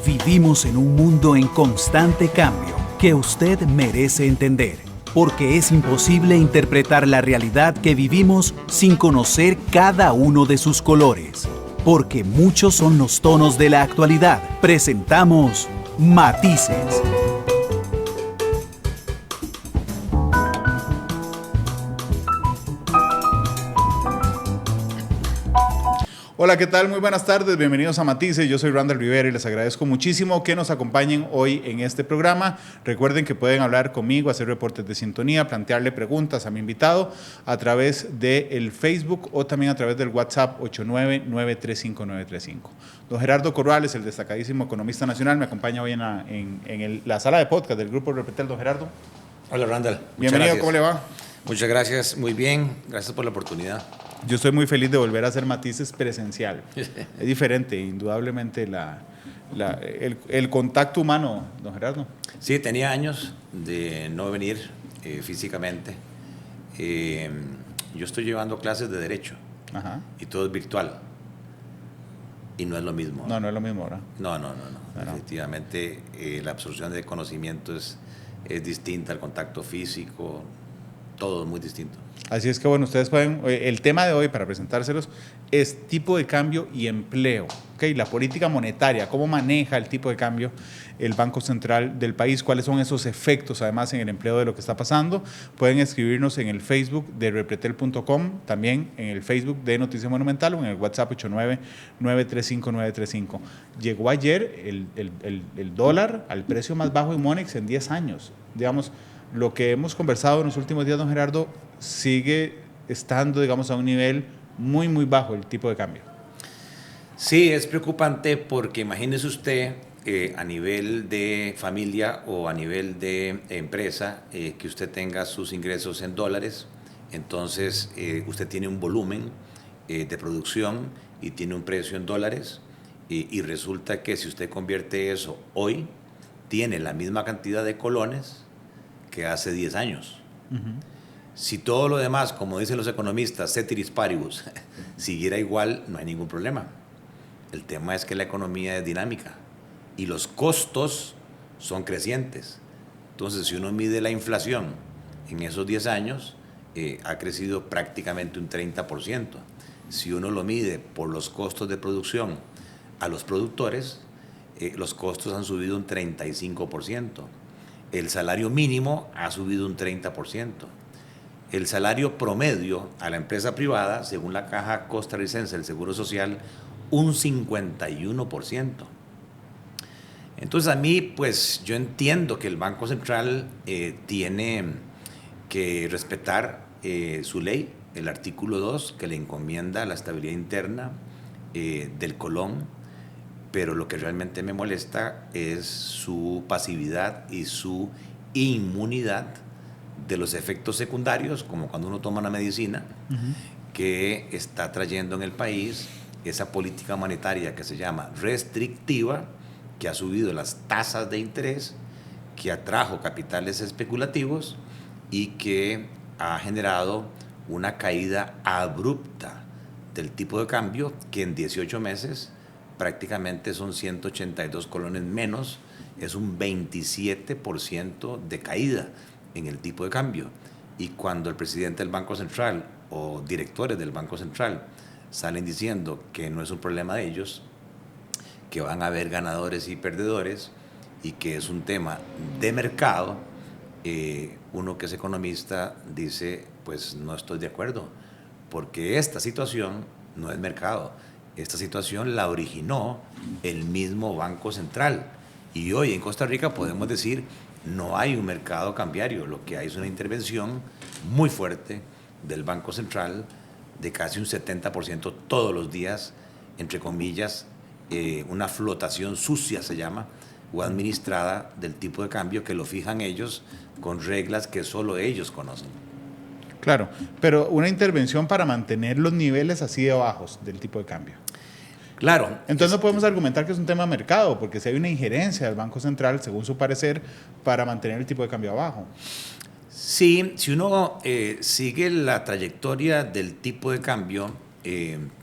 Vivimos en un mundo en constante cambio que usted merece entender, porque es imposible interpretar la realidad que vivimos sin conocer cada uno de sus colores. Porque muchos son los tonos de la actualidad. Presentamos Matices. Hola, ¿qué tal? Muy buenas tardes, bienvenidos a Matices. Yo soy Randall Rivera y les agradezco muchísimo que nos acompañen hoy en este programa. Recuerden que pueden hablar conmigo, hacer reportes de sintonía, plantearle preguntas a mi invitado a través del Facebook o también a través del WhatsApp 899-35935. Don Gerardo Corrales, el destacadísimo economista nacional, me acompaña hoy en la sala de podcast del Grupo Repretel. Don Gerardo. Hola, Randall. Bienvenido, ¿cómo le va? Muchas gracias, muy bien, gracias por la oportunidad. Yo estoy muy feliz de volver a hacer Matices presencial. Es diferente, indudablemente, el contacto humano, don Gerardo. Sí, tenía años de no venir físicamente. Yo estoy llevando clases de Derecho. Ajá. Y todo es virtual. Y no es lo mismo. No es lo mismo, ¿verdad? No. Efectivamente, la absorción de conocimiento es distinta, el contacto físico, todo es muy distinto. Así es que, bueno, ustedes pueden, el tema de hoy para presentárselos es tipo de cambio y empleo, ¿okay? La política monetaria, cómo maneja el tipo de cambio el Banco Central del país, cuáles son esos efectos además en el empleo de lo que está pasando. Pueden escribirnos en el Facebook de repretel.com, también en el Facebook de Noticia Monumental o en el WhatsApp 899-359-35. Llegó ayer el dólar al precio más bajo en Monex en 10 años, digamos. Lo que hemos conversado en los últimos días, don Gerardo, sigue estando, digamos, a un nivel muy, muy bajo el tipo de cambio. Sí, es preocupante porque imagínese usted a nivel de familia o a nivel de empresa que usted tenga sus ingresos en dólares, entonces usted tiene un volumen de producción y tiene un precio en dólares y resulta que si usted convierte eso hoy, tiene la misma cantidad de colones que hace 10 años. Uh-huh. Si todo lo demás, como dicen los economistas, ceteris paribus, siguiera igual, no hay ningún problema. El tema es que la economía es dinámica y los costos son crecientes. Entonces, si uno mide la inflación en esos 10 años, ha crecido prácticamente un 30%. Si uno lo mide por los costos de producción a los productores, los costos han subido un 35%. El salario mínimo ha subido un 30%. El salario promedio a la empresa privada, según la Caja Costarricense del Seguro Social, un 51%. Entonces a mí, pues yo entiendo que el Banco Central tiene que respetar su ley, el artículo 2, que le encomienda la estabilidad interna del colón, pero lo que realmente me molesta es su pasividad y su inmunidad de los efectos secundarios, como cuando uno toma una medicina, uh-huh, que está trayendo en el país esa política monetaria que se llama restrictiva, que ha subido las tasas de interés, que atrajo capitales especulativos y que ha generado una caída abrupta del tipo de cambio que en 18 meses prácticamente son 182 colones menos, es un 27% de caída en el tipo de cambio. Y cuando el presidente del Banco Central o directores del Banco Central salen diciendo que no es un problema de ellos, que van a haber ganadores y perdedores y que es un tema de mercado, uno que es economista dice, pues no estoy de acuerdo, porque esta situación no es mercado. Esta situación la originó el mismo Banco Central y hoy en Costa Rica podemos decir no hay un mercado cambiario, lo que hay es una intervención muy fuerte del Banco Central de casi un 70% todos los días, entre comillas, una flotación sucia se llama, o administrada del tipo de cambio que lo fijan ellos con reglas que solo ellos conocen. Claro, pero una intervención para mantener los niveles así de bajos del tipo de cambio. Claro. Entonces no podemos argumentar que es un tema de mercado, porque si hay una injerencia del Banco Central, según su parecer, para mantener el tipo de cambio abajo. Sí, si uno sigue la trayectoria del tipo de cambio,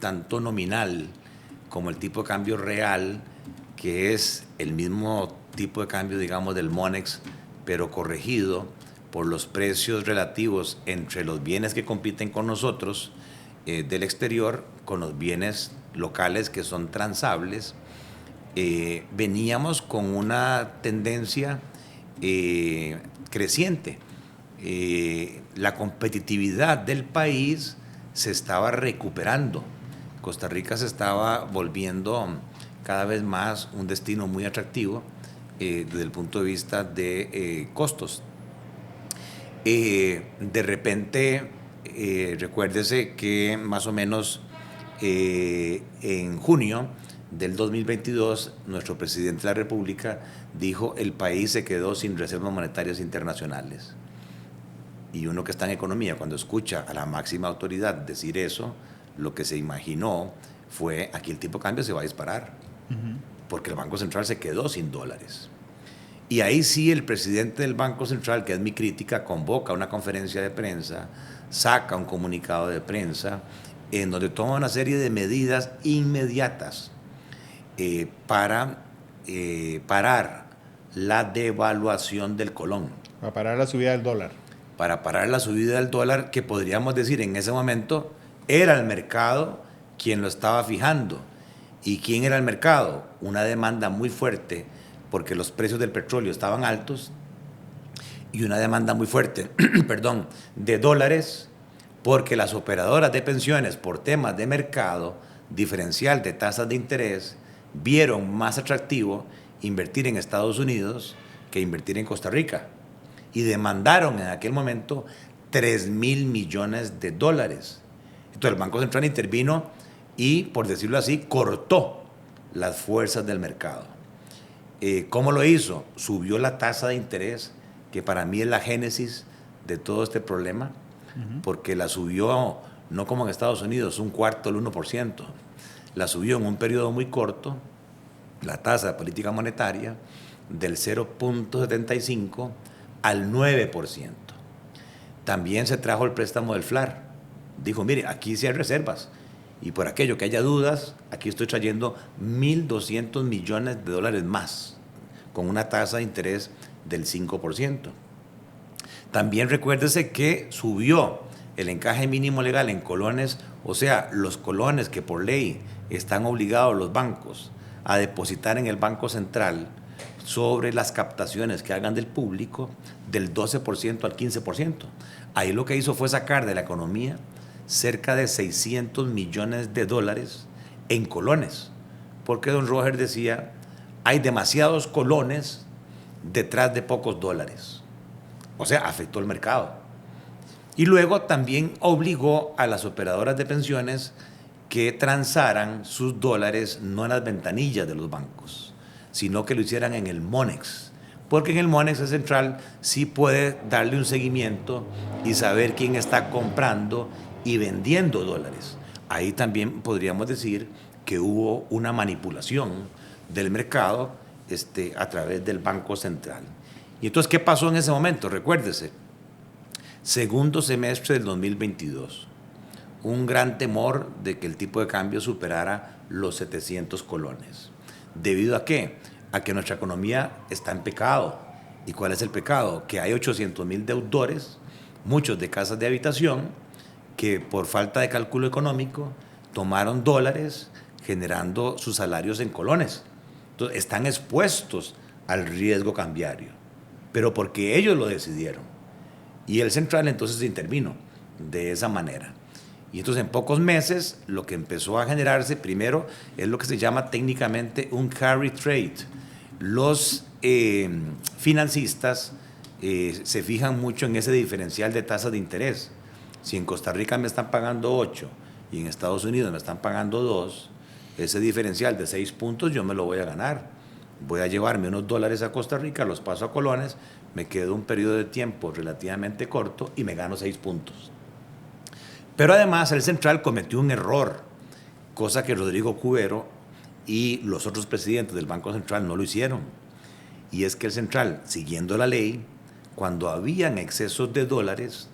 tanto nominal como el tipo de cambio real, que es el mismo tipo de cambio, digamos, del Monex, pero corregido por los precios relativos entre los bienes que compiten con nosotros del exterior, con los bienes locales que son transables. Veníamos con una tendencia creciente. La competitividad del país se estaba recuperando. Costa Rica se estaba volviendo cada vez más un destino muy atractivo desde el punto de vista de costos. De repente, recuérdese que más o menos en junio del 2022, nuestro presidente de la República dijo: el país se quedó sin reservas monetarias internacionales. Y uno que está en economía, cuando escucha a la máxima autoridad decir eso, lo que se imaginó fue: aquí el tipo de cambio se va a disparar, porque el Banco Central se quedó sin dólares. Y ahí sí el presidente del Banco Central, que es mi crítica, convoca una conferencia de prensa, saca un comunicado de prensa, en donde toma una serie de medidas inmediatas para parar la devaluación del colón. Para parar la subida del dólar. Para parar la subida del dólar, que podríamos decir en ese momento era el mercado quien lo estaba fijando. ¿Y quién era el mercado? Una demanda muy fuerte, porque los precios del petróleo estaban altos, y una demanda muy fuerte perdón, de dólares, porque las operadoras de pensiones, por temas de mercado diferencial de tasas de interés, vieron más atractivo invertir en Estados Unidos que invertir en Costa Rica, y demandaron en aquel momento $3,000 millones. Entonces el Banco Central intervino y, por decirlo así, cortó las fuerzas del mercado. ¿Cómo lo hizo? Subió la tasa de interés, que para mí es la génesis de todo este problema, porque la subió no como en Estados Unidos, 1/4, el 1%. La subió en un periodo muy corto, la tasa de política monetaria, del 0.75 al 9%. También se trajo el préstamo del FLAR. Dijo: mire, aquí sí hay reservas, y por aquello que haya dudas, aquí estoy trayendo $1,200 millones más, con una tasa de interés del 5%. También recuérdese que subió el encaje mínimo legal en colones, o sea, los colones que por ley están obligados los bancos a depositar en el Banco Central sobre las captaciones que hagan del público, del 12% al 15%. Ahí lo que hizo fue sacar de la economía cerca de $600 millones en colones, porque don Roger decía: hay demasiados colones detrás de pocos dólares. O sea, afectó el mercado. Y luego también obligó a las operadoras de pensiones que transaran sus dólares no en las ventanillas de los bancos, sino que lo hicieran en el Monex, porque en el Monex central sí puede darle un seguimiento y saber quién está comprando y vendiendo dólares. Ahí también podríamos decir que hubo una manipulación del mercado a través del Banco Central. Y entonces, ¿qué pasó en ese momento? Recuérdese, segundo semestre del 2022, un gran temor de que el tipo de cambio superara los 700 colones. ¿Debido a qué? A que nuestra economía está en pecado. ¿Y cuál es el pecado? Que hay 800,000 deudores, muchos de casas de habitación, que por falta de cálculo económico tomaron dólares generando sus salarios en colones. Entonces, están expuestos al riesgo cambiario, pero porque ellos lo decidieron. Y el central entonces intervino de esa manera. Y entonces en pocos meses lo que empezó a generarse primero es lo que se llama técnicamente un carry trade. Los financistas se fijan mucho en ese diferencial de tasas de interés. Si en Costa Rica me están pagando 8 y en Estados Unidos me están pagando 2, ese diferencial de 6 puntos yo me lo voy a ganar. Voy a llevarme unos dólares a Costa Rica, los paso a colones, me quedo un periodo de tiempo relativamente corto y me gano 6 puntos. Pero además el central cometió un error, cosa que Rodrigo Cubero y los otros presidentes del Banco Central no lo hicieron. Y es que el central, siguiendo la ley, cuando habían excesos de dólares,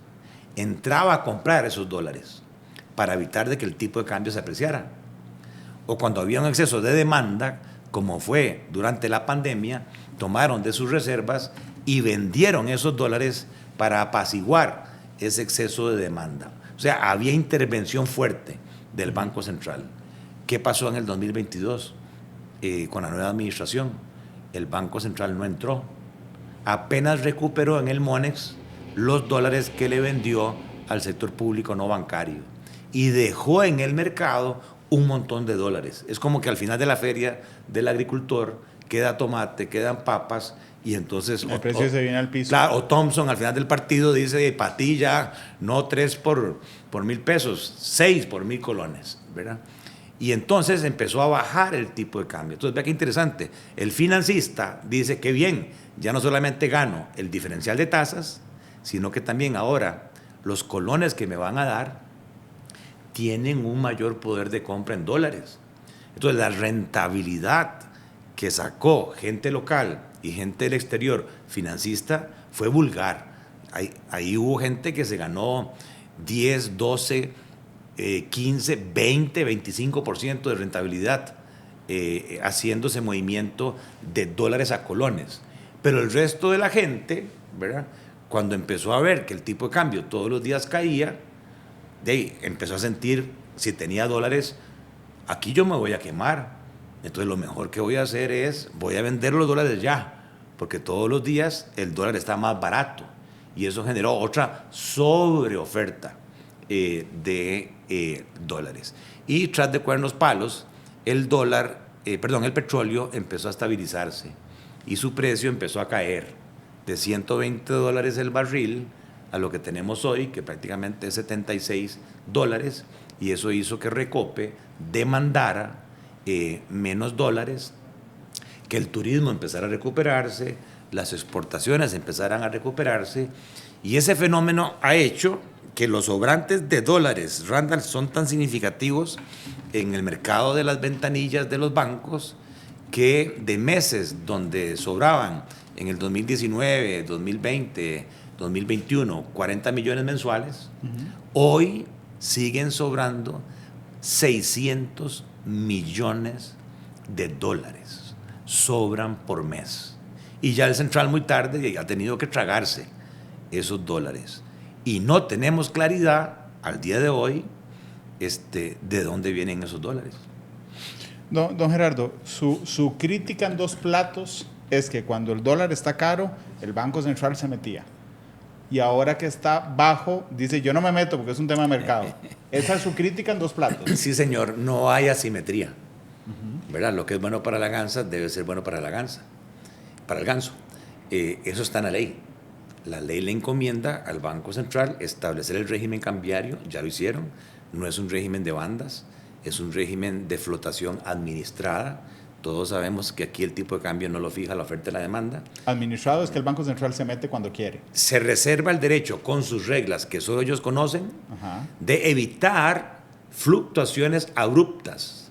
entraba a comprar esos dólares para evitar de que el tipo de cambio se apreciara. O cuando había un exceso de demanda, como fue durante la pandemia, tomaron de sus reservas y vendieron esos dólares para apaciguar ese exceso de demanda. O sea, había intervención fuerte del Banco Central. ¿Qué pasó en el 2022? Con la nueva administración, el Banco Central no entró. Apenas recuperó en el Monex los dólares que le vendió al sector público no bancario y dejó en el mercado un montón de dólares. Es como que al final de la feria del agricultor queda tomate, quedan papas y entonces... El precio se viene al piso. Claro, o Thompson al final del partido dice, para ti ya no 3 por 1,000 pesos, 6 por 1,000 colones, ¿verdad? Y entonces empezó a bajar el tipo de cambio. Entonces, vea qué interesante. El financista dice que bien, ya no solamente gano el diferencial de tasas, sino que también ahora los colones que me van a dar tienen un mayor poder de compra en dólares. Entonces, la rentabilidad que sacó gente local y gente del exterior financista fue vulgar. Ahí hubo gente que se ganó 10, 12, 15, 20, 25% de rentabilidad haciendo ese movimiento de dólares a colones. Pero el resto de la gente, ¿verdad?, cuando empezó a ver que el tipo de cambio todos los días caía, empezó a sentir, si tenía dólares, aquí yo me voy a quemar. Entonces lo mejor que voy a hacer es, voy a vender los dólares ya, porque todos los días el dólar está más barato. Y eso generó otra sobreoferta de dólares. Y tras de cuernos palos, el petróleo empezó a estabilizarse y su precio empezó a caer de $120 el barril a lo que tenemos hoy, que prácticamente es $76, y eso hizo que Recope demandara menos dólares, que el turismo empezara a recuperarse, las exportaciones empezaran a recuperarse, y ese fenómeno ha hecho que los sobrantes de dólares, Randall, son tan significativos en el mercado de las ventanillas de los bancos, que de meses donde sobraban en el 2019, 2020, 2021, 40 millones mensuales, hoy siguen sobrando 600 millones de dólares. Sobran por mes. Y ya el central muy tarde ha tenido que tragarse esos dólares. Y no tenemos claridad al día de hoy de dónde vienen esos dólares. Don Gerardo, su crítica en dos platos es que cuando el dólar está caro, el Banco Central se metía. Y ahora que está bajo, dice, yo no me meto porque es un tema de mercado. Esa es su crítica en dos platos. Sí, señor, no hay asimetría. ¿Verdad? Lo que es bueno para la gansa debe ser bueno para la gansa, para el ganso. Eso está en la ley. La ley le encomienda al Banco Central establecer el régimen cambiario, ya lo hicieron. No es un régimen de bandas, es un régimen de flotación administrada. Todos sabemos que aquí el tipo de cambio no lo fija la oferta y la demanda. Administrado es que el Banco Central se mete cuando quiere. Se reserva el derecho, con sus reglas que solo ellos conocen, de evitar fluctuaciones abruptas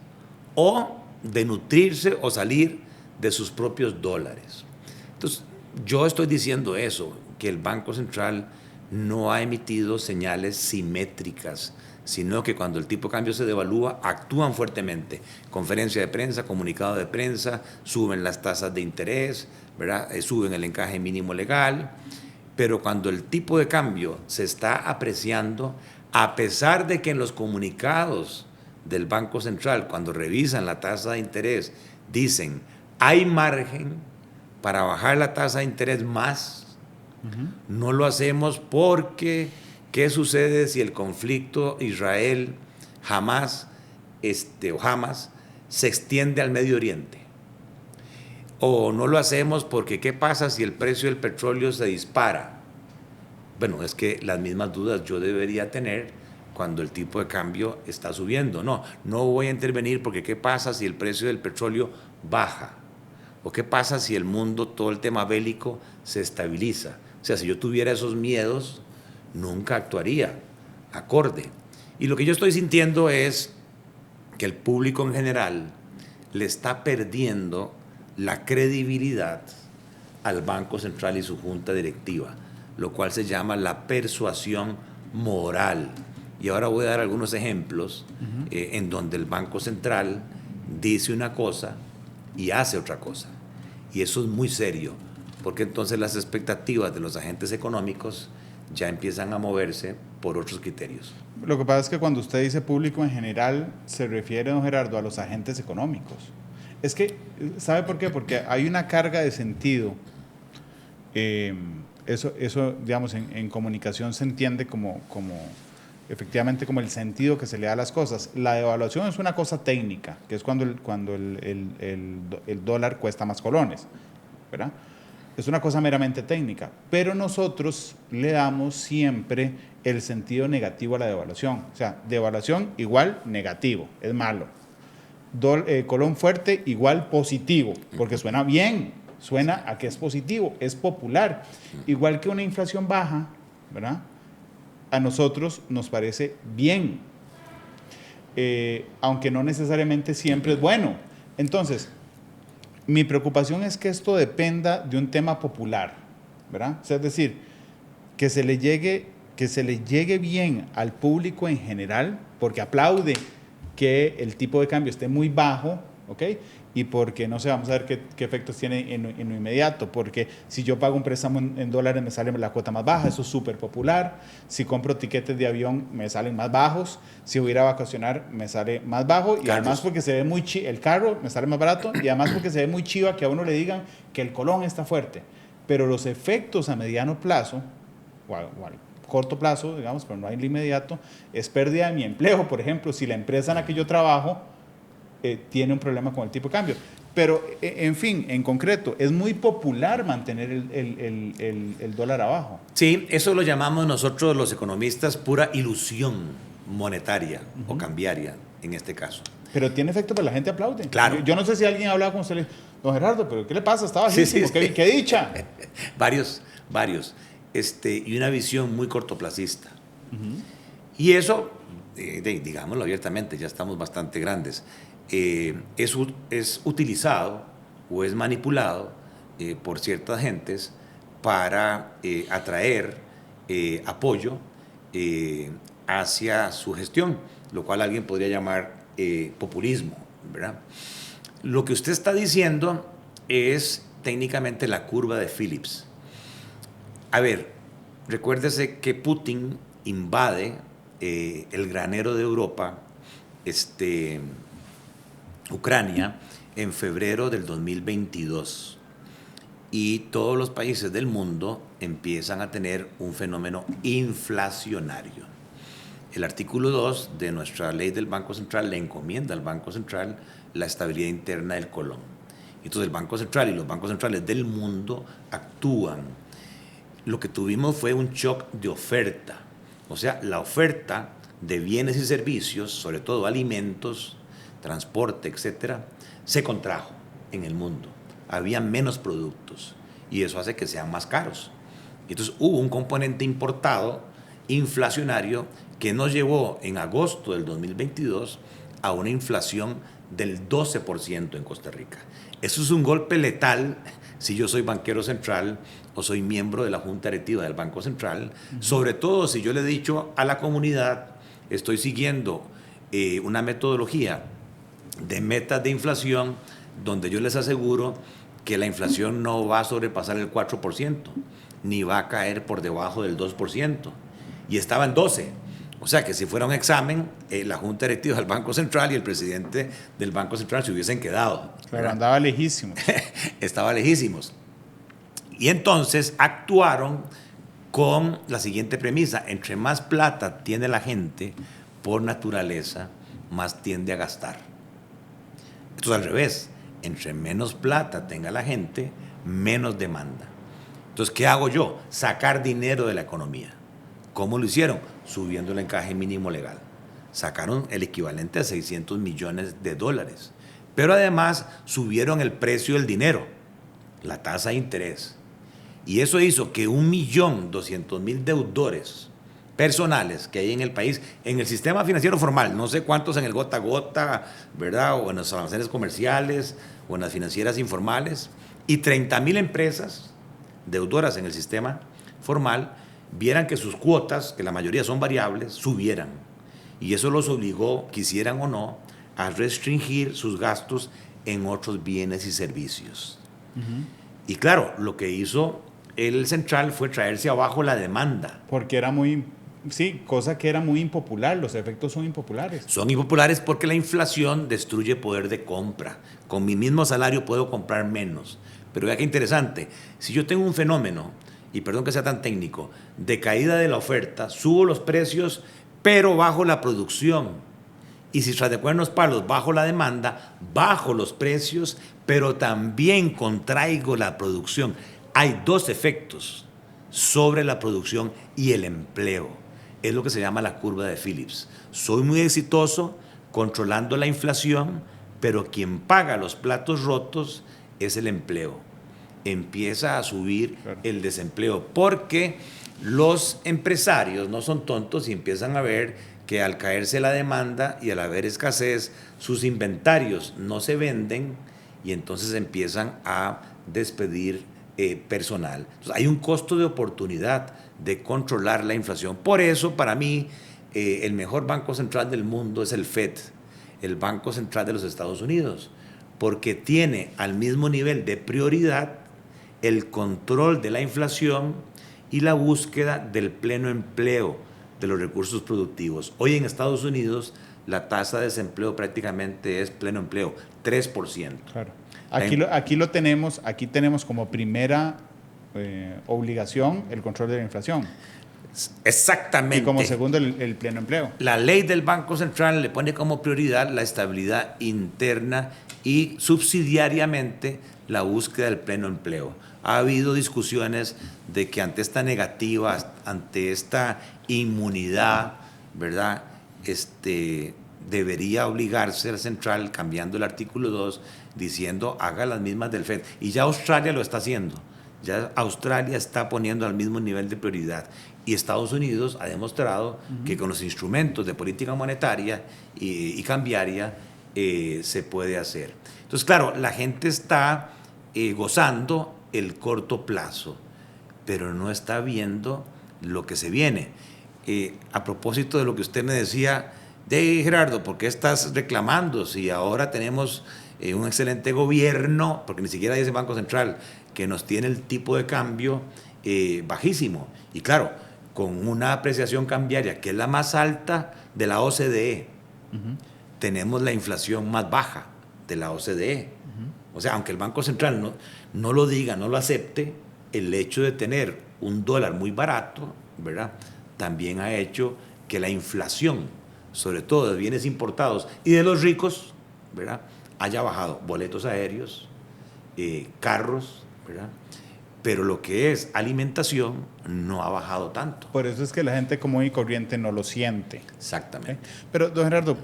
o de nutrirse o salir de sus propios dólares. Entonces, yo estoy diciendo eso, que el Banco Central no ha emitido señales simétricas, sino que cuando el tipo de cambio se devalúa, actúan fuertemente. Conferencia de prensa, comunicado de prensa, suben las tasas de interés, ¿verdad? Suben el encaje mínimo legal, pero cuando el tipo de cambio se está apreciando, a pesar de que en los comunicados del Banco Central, cuando revisan la tasa de interés, dicen, hay margen para bajar la tasa de interés más, no lo hacemos porque... ¿Qué sucede si el conflicto Israel-Hamás se extiende al Medio Oriente? O no lo hacemos porque ¿qué pasa si el precio del petróleo se dispara? Bueno, es que las mismas dudas yo debería tener cuando el tipo de cambio está subiendo. No voy a intervenir porque ¿qué pasa si el precio del petróleo baja? ¿O qué pasa si el mundo, todo el tema bélico, se estabiliza? O sea, si yo tuviera esos miedos, nunca actuaría acorde. Y lo que yo estoy sintiendo es que el público en general le está perdiendo la credibilidad al Banco Central y su junta directiva, lo cual se llama la persuasión moral. Y ahora voy a dar algunos ejemplos en donde el Banco Central dice una cosa y hace otra cosa. Y eso es muy serio, porque entonces las expectativas de los agentes económicos ya empiezan a moverse por otros criterios. Lo que pasa es que cuando usted dice público en general, se refiere, don Gerardo, a los agentes económicos. Es que, ¿sabe por qué? Porque hay una carga de sentido. Eso digamos, en comunicación se entiende como efectivamente como el sentido que se le da a las cosas. La devaluación es una cosa técnica, que es cuando el dólar cuesta más colones, ¿verdad? Es una cosa meramente técnica, pero nosotros le damos siempre el sentido negativo a la devaluación. O sea, devaluación igual negativo, es malo. Colón fuerte igual positivo, porque suena bien, suena a que es positivo, es popular. Igual que una inflación baja, ¿verdad? A nosotros nos parece bien, aunque no necesariamente siempre es bueno. Entonces, mi preocupación es que esto dependa de un tema popular, ¿verdad? O sea, es decir, que se le llegue bien al público en general, porque aplaude que el tipo de cambio esté muy bajo, ¿ok? Y porque, no sé, vamos a ver qué efectos tiene en lo inmediato, porque si yo pago un préstamo en dólares me sale la cuota más baja, eso es súper popular. Si compro tiquetes de avión me salen más bajos, si voy a ir a vacacionar me sale más bajo, y además porque se ve muy chido, el carro me sale más barato, y además porque se ve muy chiva que a uno le digan que el colón está fuerte. Pero los efectos a mediano plazo, o al corto plazo, digamos, pero no hay el inmediato, es pérdida de mi empleo. Por ejemplo, si la empresa en la que yo trabajo tiene un problema con el tipo de cambio. Pero, en fin, en concreto, es muy popular mantener el dólar abajo. Sí, eso lo llamamos nosotros los economistas pura ilusión monetaria o cambiaria, en este caso. Pero tiene efecto, pero la gente aplaude. Claro. Yo no sé si alguien ha hablado con usted, don Gerardo, pero ¿qué le pasa? Está bajísimo, Sí. ¿Qué dicha? Varios. Y una visión muy cortoplacista. Y eso, digámoslo abiertamente, ya estamos bastante grandes, es utilizado o es manipulado por ciertas gentes para atraer apoyo hacia su gestión, lo cual alguien podría llamar populismo, ¿verdad? Lo que usted está diciendo es técnicamente la curva de Phillips. A ver, recuérdese que Putin invade el granero de Europa, Ucrania, en febrero del 2022. Y todos los países del mundo empiezan a tener un fenómeno inflacionario. El artículo 2 de nuestra ley del Banco Central le encomienda al Banco Central la estabilidad interna del colón. Entonces el Banco Central y los bancos centrales del mundo actúan. Lo que tuvimos fue un shock de oferta. O sea, la oferta de bienes y servicios, sobre todo alimentos, transporte, etcétera, se contrajo en el mundo. Había menos productos y eso hace que sean más caros. Entonces hubo un componente importado inflacionario que nos llevó en agosto del 2022 a una inflación del 12% en Costa Rica. Eso es un golpe letal si yo soy banquero central o soy miembro de la Junta Directiva del Banco Central, sobre todo si yo le he dicho a la comunidad, estoy siguiendo una metodología de metas de inflación donde yo les aseguro que la inflación no va a sobrepasar el 4%, ni va a caer por debajo del 2%, y estaba en 12%. O sea que si fuera un examen, la Junta Directiva del Banco Central y el presidente del Banco Central se hubiesen quedado. Pero andaba lejísimo. Estaba lejísimos. Y entonces actuaron con la siguiente premisa: entre más plata tiene la gente, por naturaleza, más tiende a gastar. Esto es al revés. Entre menos plata tenga la gente, menos demanda. Entonces, ¿qué hago yo? Sacar dinero de la economía. ¿Cómo lo hicieron? Subiendo el encaje mínimo legal. Sacaron el equivalente a $600 millones. Pero además subieron el precio del dinero, la tasa de interés. Y eso hizo que 1.200.000 deudores personales que hay en el país, en el sistema financiero formal, no sé cuántos en el gota a gota, ¿verdad? O en los almacenes comerciales, o en las financieras informales, y 30.000 empresas deudoras en el sistema formal, vieran que sus cuotas, que la mayoría son variables, subieran. Y eso los obligó, quisieran o no, a restringir sus gastos en otros bienes y servicios. Y claro, lo que hizo el central fue traerse abajo la demanda. Porque era muy, sí, cosa que era muy impopular, los efectos son impopulares. Son impopulares porque la inflación destruye poder de compra. Con mi mismo salario puedo comprar menos. Pero vea qué interesante, si yo tengo un fenómeno, y perdón que sea tan técnico, de caída de la oferta, subo los precios, pero bajo la producción. Y si tras de cuernos palos bajo la demanda, bajo los precios, pero también contraigo la producción. Hay dos efectos sobre la producción y el empleo. Es lo que se llama la curva de Phillips. Soy muy exitoso controlando la inflación, pero quien paga los platos rotos es el empleo. Empieza a subir el desempleo porque los empresarios no son tontos y empiezan a ver que al caerse la demanda y al haber escasez, sus inventarios no se venden y entonces empiezan a despedir personal. Entonces, hay un costo de oportunidad de controlar la inflación. Por eso, para mí, el mejor banco central del mundo es el FED, el Banco Central de los Estados Unidos, porque tiene al mismo nivel de prioridad el control de la inflación y la búsqueda del pleno empleo de los recursos productivos. Hoy en Estados Unidos la tasa de desempleo prácticamente es pleno empleo, 3%. Claro. Aquí tenemos como primera obligación el control de la inflación. Exactamente. Y como segundo el pleno empleo. La ley del Banco Central le pone como prioridad la estabilidad interna y subsidiariamente la búsqueda del pleno empleo. Ha habido discusiones de que ante esta negativa, ante esta inmunidad, ¿verdad? Debería obligarse al central, cambiando el artículo 2, diciendo haga las mismas del FED. Y ya Australia lo está haciendo. Ya Australia está poniendo al mismo nivel de prioridad. Y Estados Unidos ha demostrado que con los instrumentos de política monetaria y cambiaria se puede hacer. Entonces, claro, la gente está gozando el corto plazo, pero no está viendo lo que se viene. A propósito de lo que usted me decía, Gerardo, ¿por qué estás reclamando si ahora tenemos un excelente gobierno, porque ni siquiera dice Banco Central, que nos tiene el tipo de cambio bajísimo? Y claro, con una apreciación cambiaria que es la más alta de la OCDE, tenemos la inflación más baja de la OCDE. O sea, aunque el Banco Central no lo diga, no lo acepte, el hecho de tener un dólar muy barato, ¿verdad?, también ha hecho que la inflación, sobre todo de bienes importados y de los ricos, ¿verdad?, haya bajado. Boletos aéreos, carros, ¿verdad?, pero lo que es alimentación no ha bajado tanto. Por eso es que la gente común y corriente no lo siente. Exactamente. Pero, don Gerardo,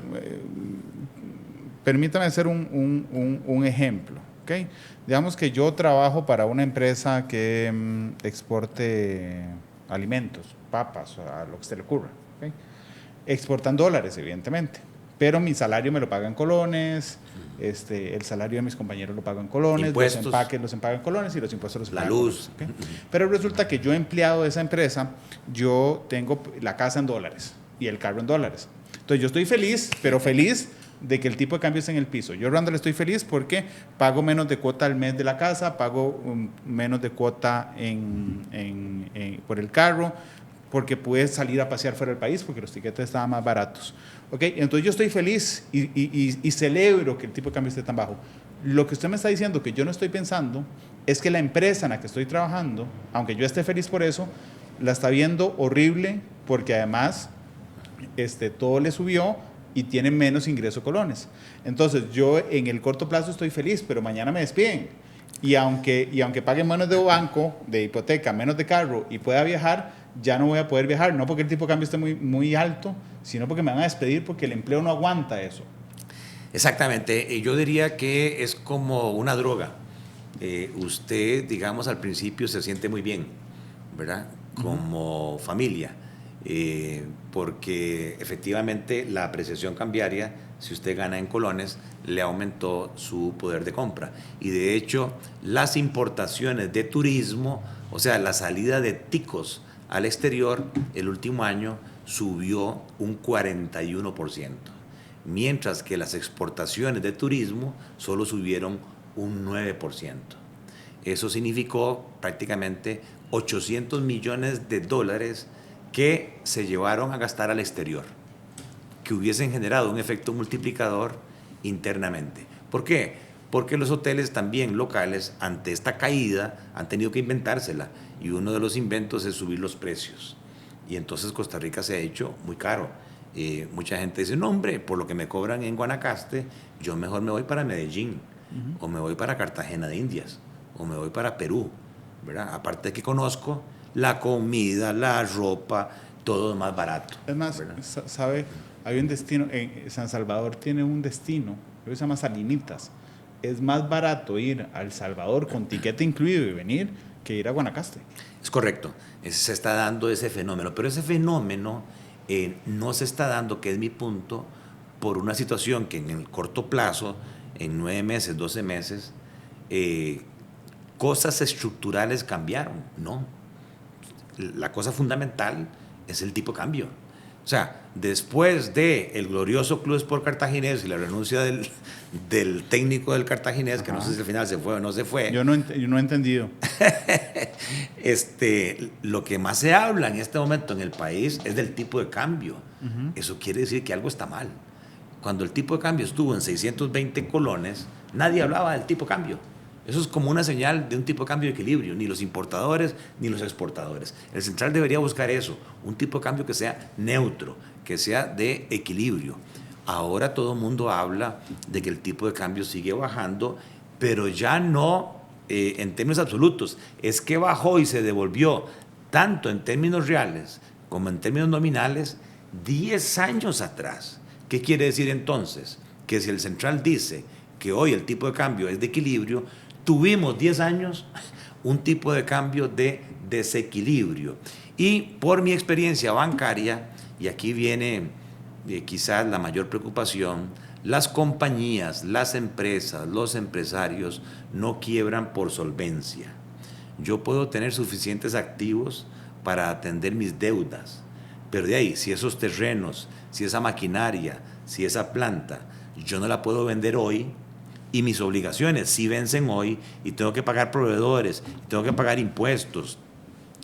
permítame hacer un ejemplo. ¿Okay? Digamos que yo trabajo para una empresa que exporte alimentos, papas, a lo que se le ocurra. ¿Okay? Exportan dólares, evidentemente, pero mi salario me lo pagan colones, el salario de mis compañeros lo pagan colones, impuestos, los empaques los pagan colones y los impuestos los pagan la luz. Colones, ¿okay? Pero resulta que yo, empleado de esa empresa, yo tengo la casa en dólares y el carro en dólares. Entonces yo estoy feliz, pero feliz de que el tipo de cambio esté en el piso. Yo, Randall, estoy feliz porque pago menos de cuota al mes de la casa, pago menos de cuota por el carro, porque pude salir a pasear fuera del país porque los tiquetes estaban más baratos. ¿Okay? Entonces yo estoy feliz y celebro que el tipo de cambio esté tan bajo. Lo que usted me está diciendo, que yo no estoy pensando, es que la empresa en la que estoy trabajando, aunque yo esté feliz por eso, la está viendo horrible porque además todo le subió y tienen menos ingreso colones. Entonces yo en el corto plazo estoy feliz, pero mañana me despiden. Y aunque pague menos de banco, de hipoteca, menos de carro y pueda viajar, ya no voy a poder viajar, no porque el tipo de cambio esté muy, muy alto, sino porque me van a despedir porque el empleo no aguanta eso. Exactamente. Yo diría que es como una droga. Usted, digamos, al principio se siente muy bien, ¿verdad? Como familia. Porque efectivamente la apreciación cambiaria, si usted gana en colones, le aumentó su poder de compra. Y de hecho, las importaciones de turismo, o sea, la salida de ticos al exterior, el último año subió un 41%. mientras que las exportaciones de turismo solo subieron un 9%. Eso significó prácticamente 800 millones de dólares que se llevaron a gastar al exterior, que hubiesen generado un efecto multiplicador internamente. ¿Por qué? Porque los hoteles también locales, ante esta caída, han tenido que inventársela, y uno de los inventos es subir los precios. Y entonces Costa Rica se ha hecho muy caro. Mucha gente dice, no hombre, por lo que me cobran en Guanacaste, yo mejor me voy para Medellín, o me voy para Cartagena de Indias, o me voy para Perú, ¿verdad? Aparte de que conozco la comida, la ropa, todo es más barato. Es más, ¿verdad? ¿sabe? Hay un destino, en San Salvador tiene un destino, creo que se llama Salinitas. Es más barato ir a El Salvador con tiquete incluido y venir que ir a Guanacaste. Es correcto, se está dando ese fenómeno, pero ese fenómeno no se está dando, que es mi punto, por una situación que en el corto plazo, en 9 meses, 12 meses, cosas estructurales cambiaron, no. La cosa fundamental es el tipo de cambio. O sea, después del glorioso Club Sport Cartaginés y la renuncia del técnico del Cartaginés, que no sé si al final se fue o no se fue. Yo no he entendido. Lo que más se habla en este momento en el país es del tipo de cambio. Eso quiere decir que algo está mal. Cuando el tipo de cambio estuvo en 620 colones, nadie hablaba del tipo de cambio. Eso es como una señal de un tipo de cambio de equilibrio, ni los importadores ni los exportadores. El central debería buscar eso, un tipo de cambio que sea neutro, que sea de equilibrio. Ahora todo el mundo habla de que el tipo de cambio sigue bajando, pero ya no en términos absolutos. Es que bajó y se devolvió, tanto en términos reales como en términos nominales, 10 años atrás. ¿Qué quiere decir entonces? Que si el central dice que hoy el tipo de cambio es de equilibrio, tuvimos 10 años un tipo de cambio de desequilibrio. Y por mi experiencia bancaria, y aquí viene quizás la mayor preocupación, las compañías, las empresas, los empresarios no quiebran por solvencia. Yo puedo tener suficientes activos para atender mis deudas, pero de ahí, si esos terrenos, si esa maquinaria, si esa planta, yo no la puedo vender hoy, y mis obligaciones sí vencen hoy, y tengo que pagar proveedores, tengo que pagar impuestos,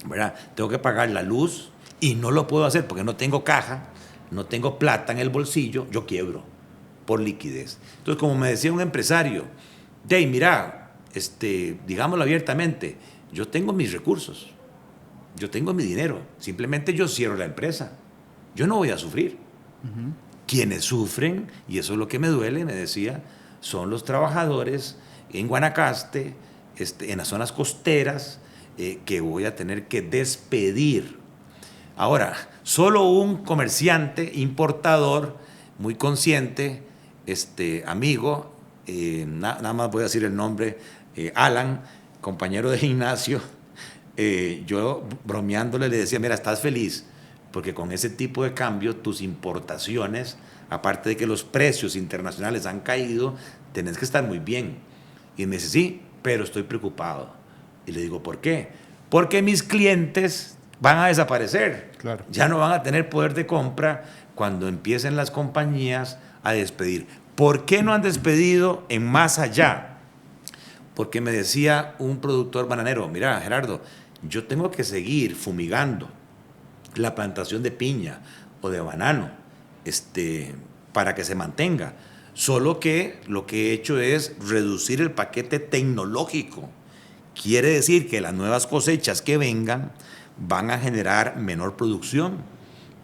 ¿verdad? Tengo que pagar la luz, y no lo puedo hacer porque no tengo caja, no tengo plata en el bolsillo, yo quiebro por liquidez. Entonces, como me decía un empresario, hey, mira, digámoslo abiertamente, yo tengo mis recursos, yo tengo mi dinero, simplemente yo cierro la empresa, yo no voy a sufrir. Quienes sufren, y eso es lo que me duele, me decía, son los trabajadores en Guanacaste, en las zonas costeras, que voy a tener que despedir. Ahora, solo un comerciante, importador, muy consciente, amigo, nada más voy a decir el nombre, Alan, compañero de gimnasio, yo bromeándole le decía, mira, estás feliz, porque con ese tipo de cambio tus importaciones, aparte de que los precios internacionales han caído, tenés que estar muy bien. Y me dice, sí, pero estoy preocupado. Y le digo, ¿por qué? Porque mis clientes van a desaparecer. Claro. Ya no van a tener poder de compra cuando empiecen las compañías a despedir. ¿Por qué no han despedido en Más Allá? Porque me decía un productor bananero, mira, Gerardo, yo tengo que seguir fumigando la plantación de piña o de banano, para que se mantenga. Solo que lo que he hecho es reducir el paquete tecnológico. Quiere decir que las nuevas cosechas que vengan van a generar menor producción,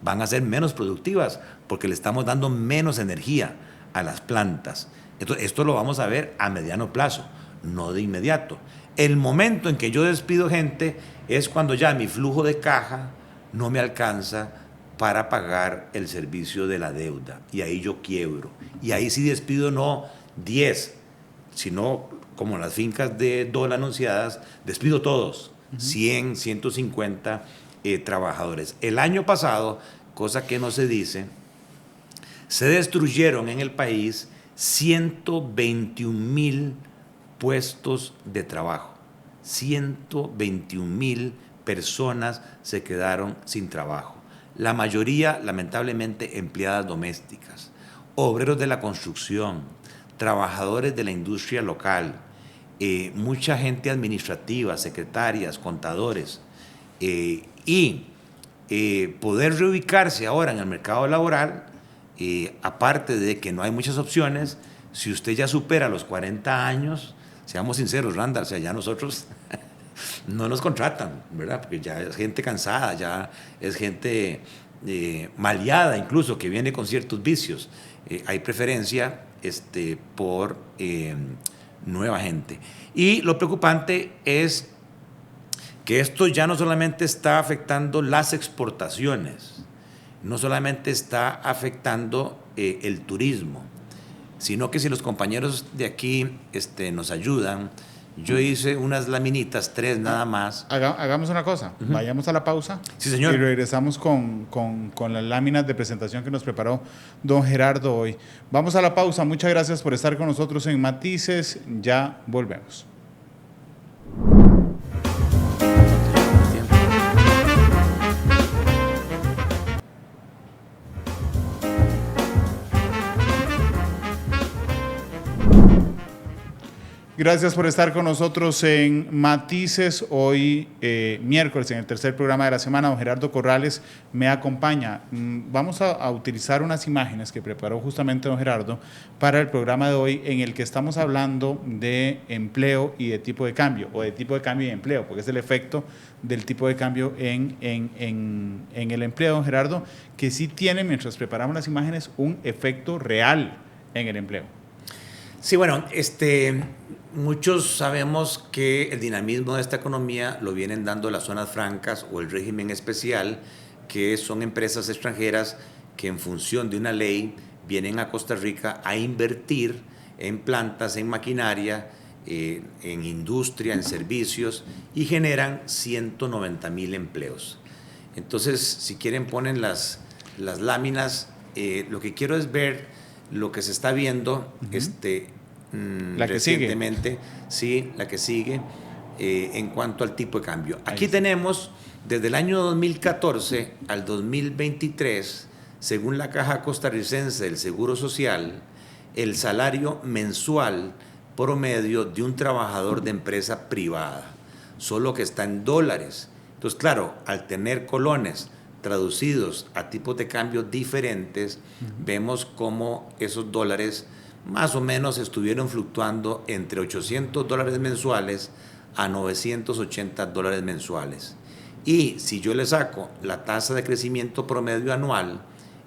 van a ser menos productivas, porque le estamos dando menos energía a las plantas. Entonces, esto lo vamos a ver a mediano plazo, no de inmediato. El momento en que yo despido gente es cuando ya mi flujo de caja no me alcanza para pagar el servicio de la deuda, y ahí yo quiebro. Y ahí sí despido no 10, sino como las fincas de dólar anunciadas, despido todos, 100, 150 trabajadores. El año pasado, cosa que no se dice, se destruyeron en el país 121,000 puestos de trabajo. 121,000 personas se quedaron sin trabajo. La mayoría, lamentablemente, empleadas domésticas. obreros de la construcción, trabajadores de la industria local, mucha gente administrativa, secretarias, contadores, y poder reubicarse ahora en el mercado laboral, aparte de que no hay muchas opciones, si usted ya supera los 40 años, seamos sinceros, Randall, o sea, ya nosotros no nos contratan, ¿verdad? Porque ya es gente cansada, ya es gente maleada incluso, que viene con ciertos vicios. Hay preferencia por nueva gente. Y lo preocupante es que esto ya no solamente está afectando las exportaciones, no solamente está afectando el turismo, sino que si los compañeros de aquí nos ayudan, yo hice unas laminitas, 3 nada más. Hagamos una cosa, vayamos a la pausa. Sí, señor. Y regresamos con las láminas de presentación que nos preparó don Gerardo hoy. Vamos a la pausa, muchas gracias por estar con nosotros en Matices, ya volvemos. Gracias por estar con nosotros en Matices. Hoy, miércoles, en el tercer programa de la semana, don Gerardo Corrales me acompaña. Vamos a utilizar unas imágenes que preparó justamente don Gerardo para el programa de hoy, en el que estamos hablando de empleo y de tipo de cambio, o de tipo de cambio y empleo, porque es el efecto del tipo de cambio en el empleo, don Gerardo, que sí tiene, mientras preparamos las imágenes, un efecto real en el empleo. Sí, bueno, muchos sabemos que el dinamismo de esta economía lo vienen dando las zonas francas o el régimen especial, que son empresas extranjeras que en función de una ley vienen a Costa Rica a invertir en plantas, en maquinaria, en industria, en servicios, y generan 190,000 empleos. Entonces, si quieren, ponen las láminas. Lo que quiero es ver lo que se está viendo la que recientemente, sí, la que sigue, en cuanto al tipo de cambio. Aquí tenemos, desde el año 2014 al 2023, según la Caja Costarricense del Seguro Social, el salario mensual promedio de un trabajador de empresa privada, solo que está en dólares. Entonces, claro, al tener colones traducidos a tipos de cambio diferentes, vemos cómo esos dólares más o menos estuvieron fluctuando entre $800 mensuales a $980 mensuales. Y si yo le saco la tasa de crecimiento promedio anual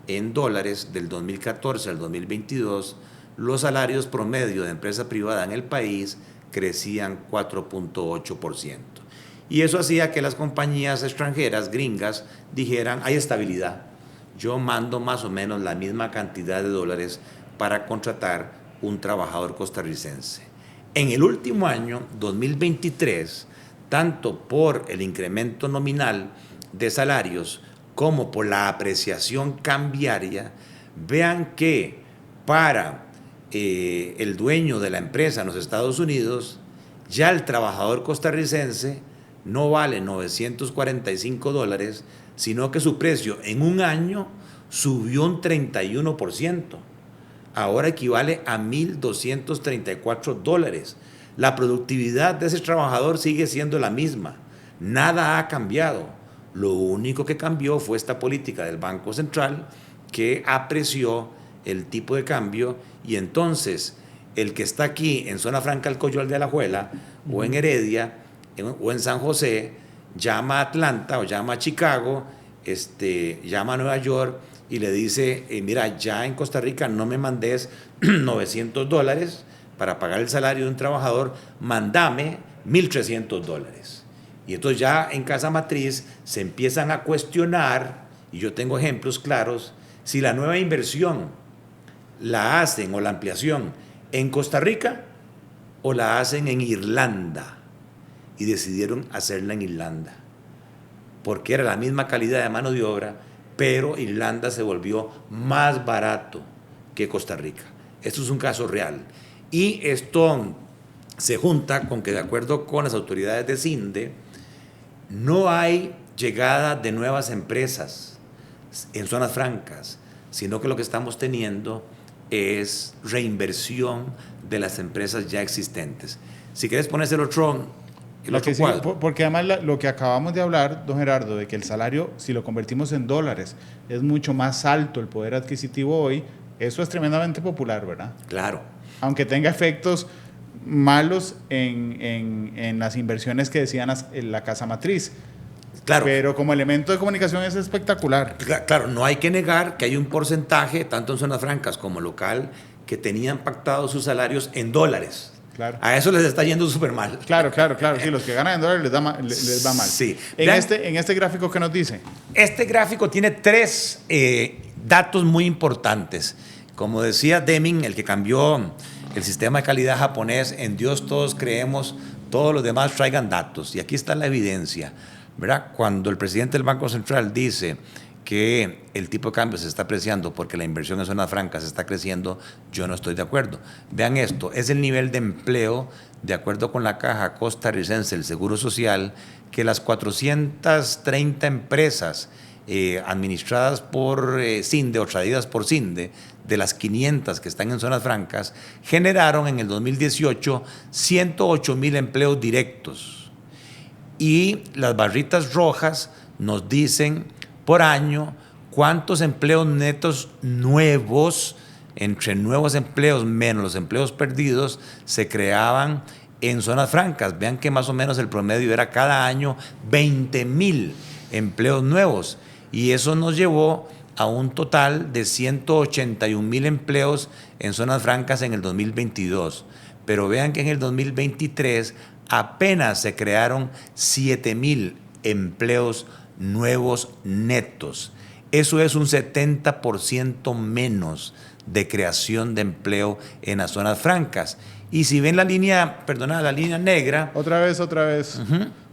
en dólares del 2014 al 2022, los salarios promedio de empresa privada en el país crecían 4.8%. Y eso hacía que las compañías extranjeras, gringas, dijeran, hay estabilidad. Yo mando más o menos la misma cantidad de dólares para contratar un trabajador costarricense. En el último año, 2023, tanto por el incremento nominal de salarios como por la apreciación cambiaria, vean que para el dueño de la empresa en los Estados Unidos, ya el trabajador costarricense no vale $945, sino que su precio en un año subió un 31%. Ahora equivale a $1,234. La productividad de ese trabajador sigue siendo la misma. Nada ha cambiado. Lo único que cambió fue esta política del Banco Central, que apreció el tipo de cambio, y entonces el que está aquí en Zona Franca del Coyol de Alajuela o en Heredia o en San José, llama a Atlanta o llama a Chicago, llama a Nueva York y le dice, mira, ya en Costa Rica no me mandes $900 para pagar el salario de un trabajador, mandame $1,300. Y entonces ya en casa matriz se empiezan a cuestionar, y yo tengo ejemplos claros, si la nueva inversión la hacen o la ampliación en Costa Rica o la hacen en Irlanda. Y decidieron hacerla en Irlanda, porque era la misma calidad de mano de obra, pero Irlanda se volvió más barato que Costa Rica. Esto es un caso real. Y esto se junta con que, de acuerdo con las autoridades de CINDE, no hay llegada de nuevas empresas en zonas francas, sino que lo que estamos teniendo es reinversión de las empresas ya existentes. Si quieres ponerse el otro cuadro. Porque además lo que acabamos de hablar, don Gerardo, de que el salario, si lo convertimos en dólares, es mucho más alto el poder adquisitivo hoy, eso es tremendamente popular, ¿verdad? Claro. Aunque tenga efectos malos en las inversiones que decían la casa matriz. Claro. Pero como elemento de comunicación es espectacular. Claro, no hay que negar que hay un porcentaje, tanto en zonas francas como local, que tenían pactados sus salarios en dólares. Claro. A eso les está yendo súper mal. Claro. Sí, los que ganan en dólares les va mal. Sí. En este gráfico, ¿qué nos dice? Este gráfico tiene 3 datos muy importantes. Como decía Deming, el que cambió el sistema de calidad japonés, en Dios todos creemos, todos los demás traigan datos. Y aquí está la evidencia, ¿verdad? Cuando el presidente del Banco Central dice que el tipo de cambio se está apreciando porque la inversión en zonas francas está creciendo, yo no estoy de acuerdo. Vean esto, es el nivel de empleo, de acuerdo con la Caja Costarricense del Seguro Social, que las 430 empresas administradas por CINDE o traídas por CINDE, de las 500 que están en zonas francas, generaron en el 2018 108,000 empleos directos. Y las barritas rojas nos dicen por año cuántos empleos netos nuevos, entre nuevos empleos menos los empleos perdidos, se creaban en zonas francas. Vean que más o menos el promedio era cada año 20,000 empleos nuevos. Y eso nos llevó a un total de 181,000 empleos en zonas francas en el 2022. Pero vean que en el 2023 apenas se crearon 7,000 empleos nuevos netos. Eso es un 70% menos de creación de empleo en las zonas francas. Y si ven la línea negra. Otra vez.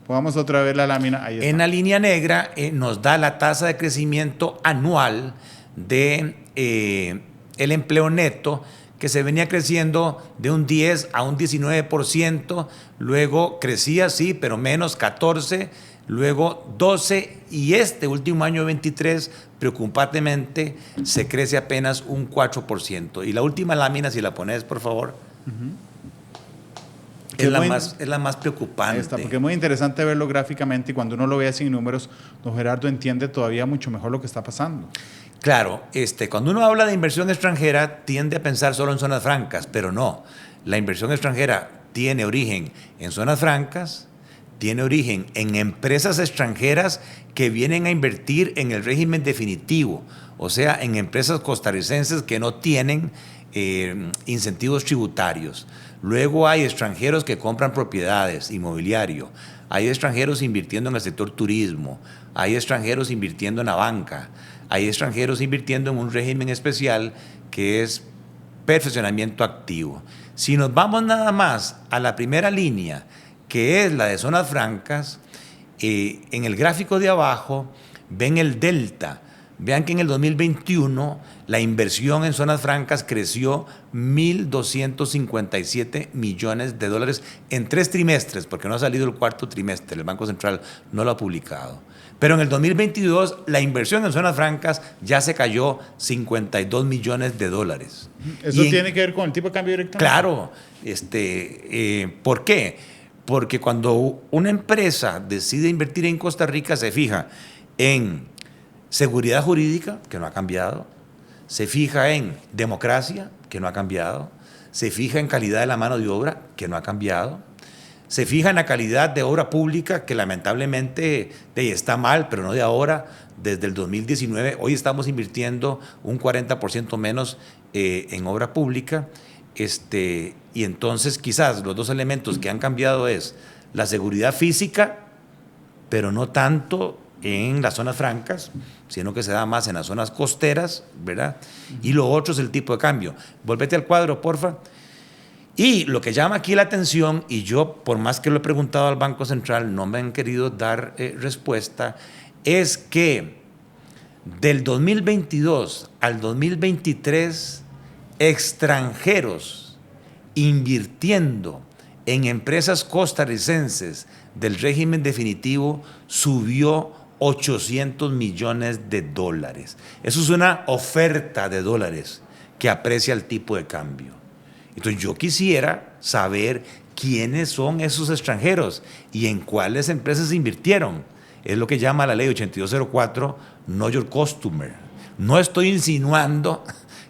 Pongamos otra vez la lámina. Ahí está. En la línea negra nos da la tasa de crecimiento anual de el empleo neto, que se venía creciendo de un 10 a un 19%, luego crecía, sí, pero menos 14%, luego 12%, y este último año 23, preocupantemente, se crece apenas un 4%. Y la última lámina, si la pones, por favor, es la más preocupante. Ahí está, porque es muy interesante verlo gráficamente, y cuando uno lo ve sin números, don Gerardo entiende todavía mucho mejor lo que está pasando. Claro, cuando uno habla de inversión extranjera, tiende a pensar solo en zonas francas, pero no. La inversión extranjera tiene origen en zonas francas, tiene origen en empresas extranjeras que vienen a invertir en el régimen definitivo, o sea, en empresas costarricenses que no tienen incentivos tributarios. Luego hay extranjeros que compran propiedades, inmobiliario. Hay extranjeros invirtiendo en el sector turismo. Hay extranjeros invirtiendo en la banca. Hay extranjeros invirtiendo en un régimen especial que es perfeccionamiento activo. Si nos vamos nada más a la primera línea, que es la de zonas francas, en el gráfico de abajo ven el delta. Vean que en el 2021 la inversión en zonas francas creció 1.257 millones de dólares en 3 trimestres, porque no ha salido el 4º trimestre, el Banco Central no lo ha publicado. Pero en el 2022 la inversión en zonas francas ya se cayó 52 millones de dólares. ¿Eso tiene que ver con el tipo de cambio directo? Claro. ¿Por qué? Porque cuando una empresa decide invertir en Costa Rica, se fija en seguridad jurídica, que no ha cambiado, se fija en democracia, que no ha cambiado, se fija en calidad de la mano de obra, que no ha cambiado, se fija en la calidad de obra pública, que lamentablemente está mal, pero no de ahora, desde el 2019, hoy estamos invirtiendo un 40% menos en obra pública, y entonces quizás los 2 elementos que han cambiado es la seguridad física, pero no tanto en las zonas francas, sino que se da más en las zonas costeras, ¿verdad? Y lo otro es el tipo de cambio. Volvete al cuadro, porfa. Y lo que llama aquí la atención, y yo por más que lo he preguntado al Banco Central, no me han querido dar respuesta, es que del 2022 al 2023, extranjeros invirtiendo en empresas costarricenses del régimen definitivo subió 800 millones de dólares. Eso es una oferta de dólares que aprecia el tipo de cambio. Entonces yo quisiera saber quiénes son esos extranjeros y en cuáles empresas invirtieron. Es lo que llama la ley 8204, Know Your Customer. No estoy insinuando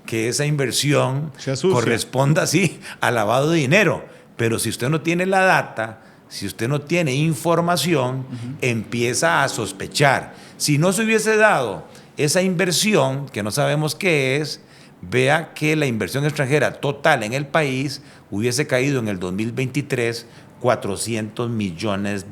que esa inversión corresponda así a lavado de dinero, pero si usted no tiene la data, si usted no tiene información, empieza a sospechar. Si no se hubiese dado esa inversión, que no sabemos qué es, vea que la inversión extranjera total en el país hubiese caído en el 2023 $400 millones,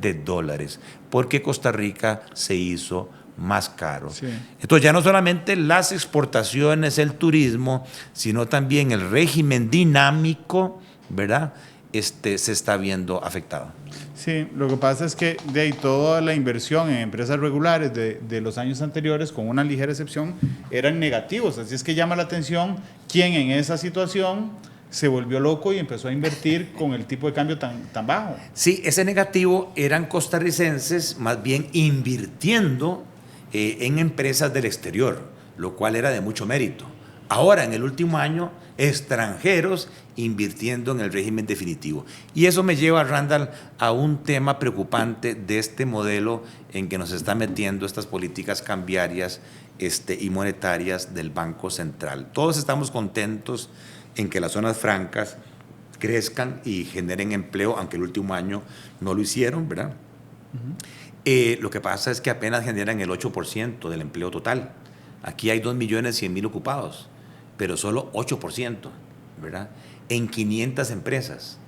porque Costa Rica se hizo más caro. Sí. Entonces ya no solamente las exportaciones, el turismo, sino también el régimen dinámico, ¿verdad? Se está viendo afectado. Sí, lo que pasa es que de ahí toda la inversión en empresas regulares de los años anteriores, con una ligera excepción, eran negativos. Así es que llama la atención quién en esa situación se volvió loco y empezó a invertir con el tipo de cambio tan bajo. Sí, ese negativo eran costarricenses más bien invirtiendo en empresas del exterior, lo cual era de mucho mérito. Ahora, en el último año, extranjeros invirtiendo en el régimen definitivo. Y eso me lleva, Randall, a un tema preocupante de este modelo en que nos está metiendo estas políticas cambiarias y monetarias del Banco Central. Todos estamos contentos en que las zonas francas crezcan y generen empleo, aunque el último año no lo hicieron, ¿verdad? Lo que pasa es que apenas generan el 8% del empleo total. Aquí hay 2.100.000 ocupados, pero solo 8%, ¿verdad? En 500 empresas.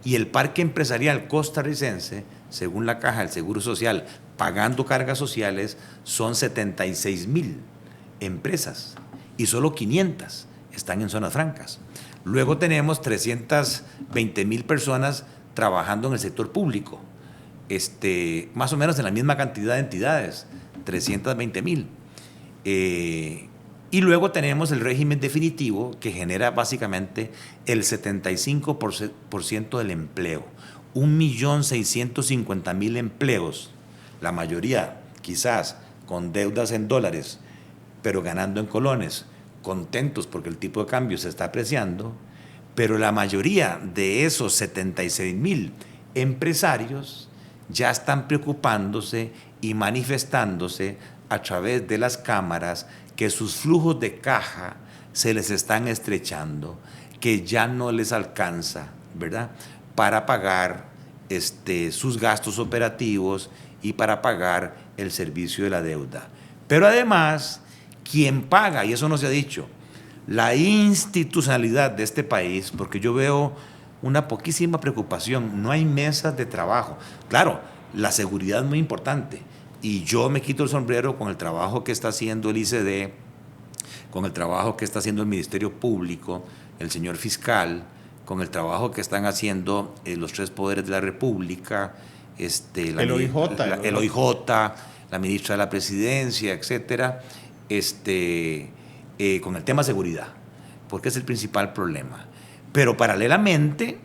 Y el parque empresarial costarricense, según la Caja del Seguro Social, pagando cargas sociales, son 76.000 empresas y solo 500 están en zonas francas. Luego tenemos 320.000 personas trabajando en el sector público, más o menos en la misma cantidad de entidades, 320.000. Y luego tenemos el régimen definitivo, que genera básicamente el 75% del empleo, 1.650.000 empleos, la mayoría quizás con deudas en dólares, pero ganando en colones, contentos porque el tipo de cambio se está apreciando, pero la mayoría de esos 76.000 empresarios ya están preocupándose y manifestándose a través de las cámaras que sus flujos de caja se les están estrechando, que ya no les alcanza, ¿verdad?, para pagar sus gastos operativos y para pagar el servicio de la deuda. Pero además, quien paga, y eso no se ha dicho, la institucionalidad de este país, porque yo veo una poquísima preocupación, no hay mesas de trabajo. Claro, la seguridad es muy importante, y yo me quito el sombrero con el trabajo que está haciendo el ICD, con el trabajo que está haciendo el Ministerio Público, el señor fiscal, con el trabajo que están haciendo los tres poderes de la República, el OIJ, la ministra de la Presidencia, etcétera, con el tema seguridad, porque es el principal problema. Pero paralelamente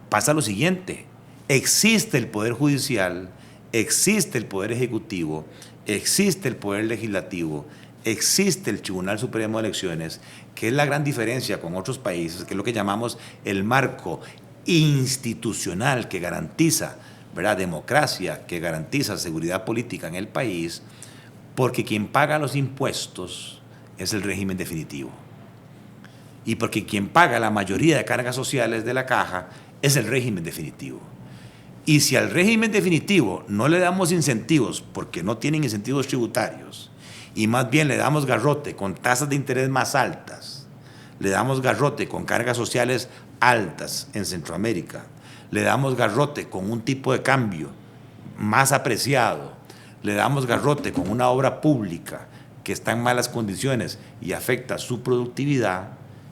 pasa lo siguiente: existe el Poder Judicial, existe el Poder Ejecutivo, existe el Poder Legislativo, existe el Tribunal Supremo de Elecciones, que es la gran diferencia con otros países, que es lo que llamamos el marco institucional que garantiza, ¿verdad?, democracia, que garantiza seguridad política en el país, porque quien paga los impuestos es el régimen definitivo. Y porque quien paga la mayoría de cargas sociales de la caja es el régimen definitivo. Y si al régimen definitivo no le damos incentivos, porque no tienen incentivos tributarios, y más bien le damos garrote con tasas de interés más altas, le damos garrote con cargas sociales altas en Centroamérica, le damos garrote con un tipo de cambio más apreciado, le damos garrote con una obra pública que está en malas condiciones y afecta su productividad,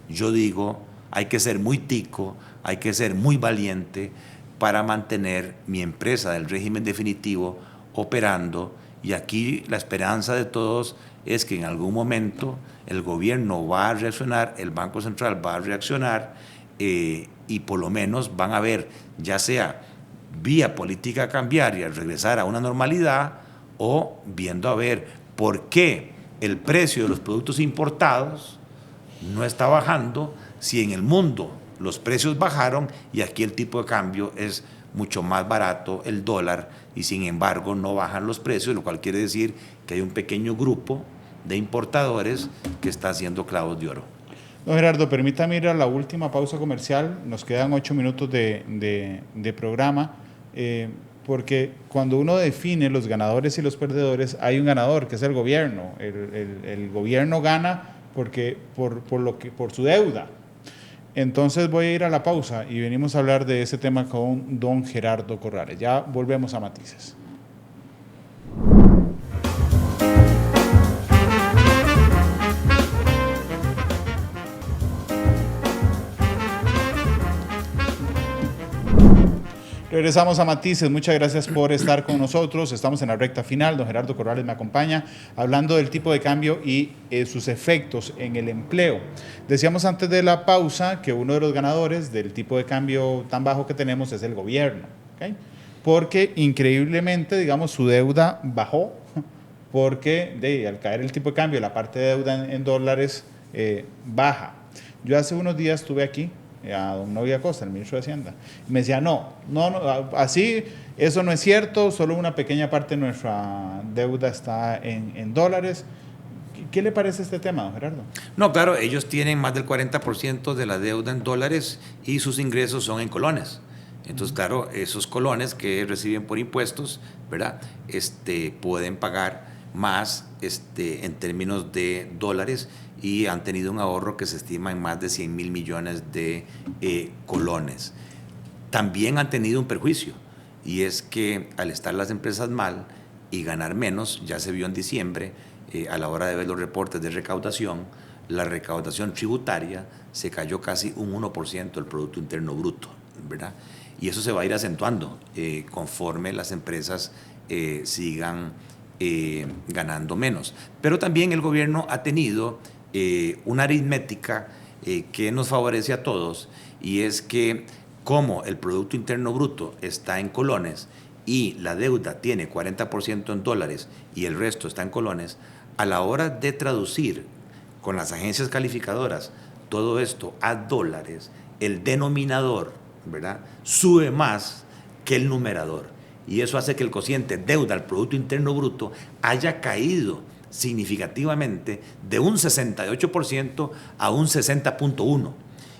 yo digo, hay que ser muy tico, hay que ser muy valiente para mantener mi empresa del régimen definitivo operando. Y aquí la esperanza de todos es que en algún momento el gobierno va a reaccionar, el Banco Central va a reaccionar y por lo menos van a ver, ya sea vía política cambiaria, regresar a una normalidad, o viendo a ver por qué el precio de los productos importados no está bajando si en el mundo los precios bajaron y aquí el tipo de cambio es mucho más barato el dólar y sin embargo no bajan los precios, lo cual quiere decir que hay un pequeño grupo de importadores que está haciendo clavos de oro. Don Gerardo, permítame ir a la última pausa comercial. Nos quedan 8 minutos de programa, porque cuando uno define los ganadores y los perdedores, hay un ganador, que es el gobierno. El gobierno gana por su deuda. Entonces voy a ir a la pausa y venimos a hablar de ese tema con don Gerardo Corrales. Ya volvemos a Matices. Regresamos a Matices, muchas gracias por estar con nosotros, estamos en la recta final, don Gerardo Corrales me acompaña, hablando del tipo de cambio y sus efectos en el empleo. Decíamos antes de la pausa que uno de los ganadores del tipo de cambio tan bajo que tenemos es el gobierno, ¿okay? Porque increíblemente, digamos, su deuda bajó, porque al caer el tipo de cambio, la parte de deuda en dólares baja. Yo hace unos días estuve aquí, a don Novi Acosta, el ministro de Hacienda, me decía, no, así, eso no es cierto, solo una pequeña parte de nuestra deuda está en dólares. ¿Qué le parece este tema, don Gerardo? No, claro, ellos tienen más del 40% de la deuda en dólares y sus ingresos son en colones. Entonces, claro, esos colones que reciben por impuestos, ¿verdad? Pueden pagar más en términos de dólares y han tenido un ahorro que se estima en más de 100.000 millones de colones. También han tenido un perjuicio, y es que al estar las empresas mal y ganar menos, ya se vio en diciembre, a la hora de ver los reportes de recaudación, la recaudación tributaria se cayó casi un 1% del Producto Interno Bruto, ¿verdad? Y eso se va a ir acentuando conforme las empresas sigan ganando menos. Pero también el gobierno ha tenido una aritmética que nos favorece a todos, y es que como el Producto Interno Bruto está en colones y la deuda tiene 40% en dólares y el resto está en colones, a la hora de traducir con las agencias calificadoras todo esto a dólares, el denominador, ¿verdad?, sube más que el numerador. Y eso hace que el cociente deuda al Producto Interno Bruto haya caído significativamente de un 68% a un 60.1%.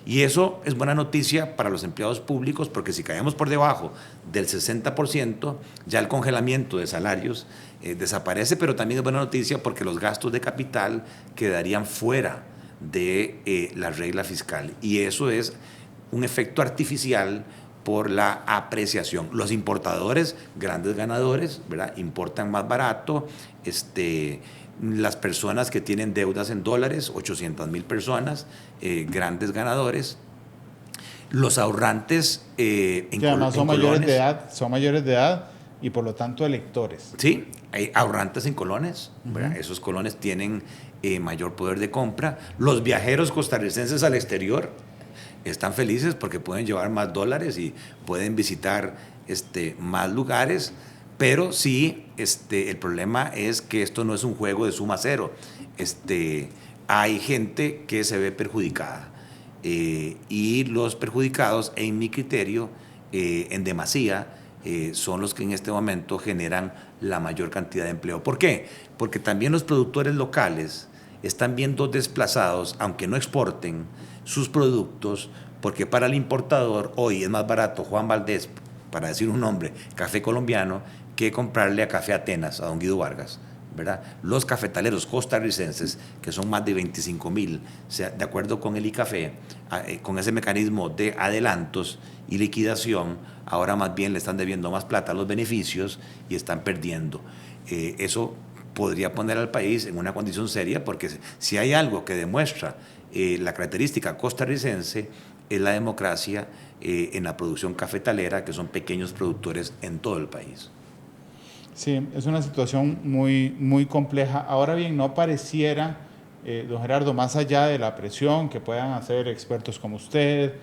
Y eso es buena noticia para los empleados públicos, porque si caemos por debajo del 60%, ya el congelamiento de salarios desaparece, pero también es buena noticia porque los gastos de capital quedarían fuera de la regla fiscal. Y eso es un efecto artificial por la apreciación. Los importadores, grandes ganadores, ¿verdad?, importan más barato. Las personas que tienen deudas en dólares, 800,000 personas, grandes ganadores. Los ahorrantes que además son mayores de edad y por lo tanto electores. Sí, hay ahorrantes en colones, ¿verdad? Esos colones tienen mayor poder de compra. Los viajeros costarricenses al exterior están felices porque pueden llevar más dólares y pueden visitar más lugares. Pero sí, el problema es que esto no es un juego de suma cero. Hay gente que se ve perjudicada y los perjudicados, en mi criterio, en demasía, son los que en este momento generan la mayor cantidad de empleo. ¿Por qué? Porque también los productores locales están viendo desplazados, aunque no exporten sus productos, porque para el importador hoy es más barato Juan Valdés, para decir un nombre, café colombiano, que comprarle a Café Atenas, a don Guido Vargas, ¿verdad? Los cafetaleros costarricenses, que son más de 25,000, de acuerdo con el ICAFE, con ese mecanismo de adelantos y liquidación, ahora más bien le están debiendo más plata a los beneficios y están perdiendo. Eso podría poner al país en una condición seria, porque si hay algo que demuestra la característica costarricense, es la democracia en la producción cafetalera, que son pequeños productores en todo el país. Sí, es una situación muy, muy compleja. Ahora bien, no pareciera, don Gerardo, más allá de la presión que puedan hacer expertos como usted,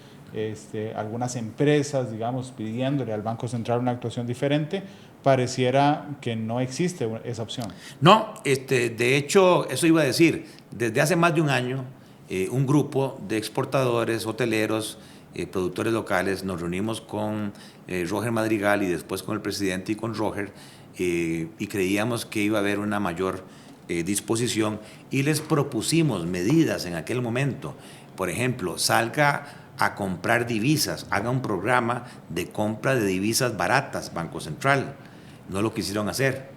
algunas empresas, digamos, pidiéndole al Banco Central una actuación diferente, pareciera que no existe esa opción. No, de hecho, eso iba a decir, desde hace más de un año, un grupo de exportadores, hoteleros, productores locales, nos reunimos con Roger Madrigal y después con el presidente y con Roger, y creíamos que iba a haber una mayor disposición y les propusimos medidas en aquel momento. Por ejemplo, salga a comprar divisas, haga un programa de compra de divisas baratas, Banco Central. No lo quisieron hacer.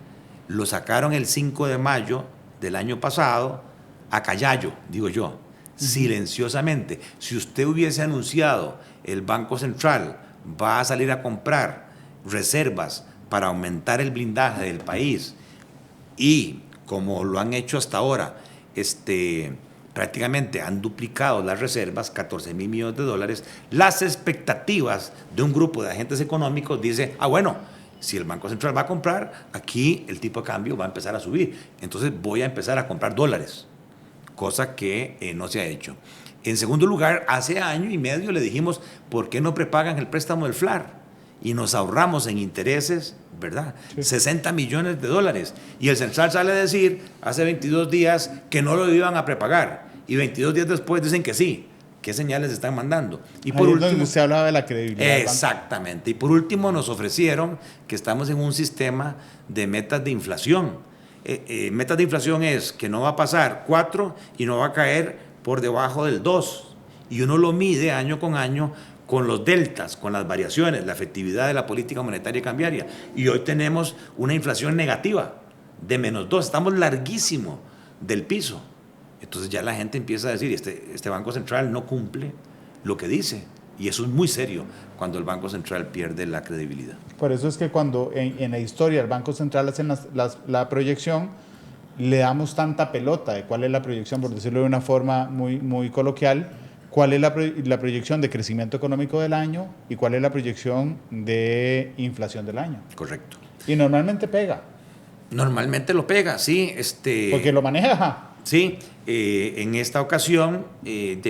Lo sacaron el 5 de mayo del año pasado a Callayo, digo yo, silenciosamente. Si usted hubiese anunciado el Banco Central va a salir a comprar reservas para aumentar el blindaje del país y como lo han hecho hasta ahora, prácticamente han duplicado las reservas, 14,000 millones de dólares, las expectativas de un grupo de agentes económicos dice, bueno, si el Banco Central va a comprar, aquí el tipo de cambio va a empezar a subir, entonces voy a empezar a comprar dólares, cosa que no se ha hecho. En segundo lugar, hace año y medio le dijimos, ¿por qué no prepagan el préstamo del FLAR? Y nos ahorramos en intereses, ¿verdad? Sí. 60 millones de dólares. Y el Central sale a decir, hace 22 días, que no lo iban a prepagar. Y 22 días después dicen que sí. ¿Qué señales están mandando? Y por último, usted hablaba de la credibilidad. Exactamente. Y por último nos ofrecieron que estamos en un sistema de metas de inflación. Metas de inflación es que no va a pasar 4 y no va a caer por debajo del 2. Y uno lo mide año con año con los deltas, con las variaciones, la efectividad de la política monetaria y cambiaria. Y hoy tenemos una inflación negativa de -2. Estamos larguísimo del piso. Entonces ya la gente empieza a decir, este Banco Central no cumple lo que dice. Y eso es muy serio cuando el Banco Central pierde la credibilidad. Por eso es que cuando en la historia el Banco Central hace la proyección, le damos tanta pelota de cuál es la proyección, por decirlo de una forma muy, muy coloquial, cuál es la proyección de crecimiento económico del año y cuál es la proyección de inflación del año. Correcto. Y normalmente pega. Normalmente lo pega, sí. Porque lo maneja. Sí, en esta ocasión,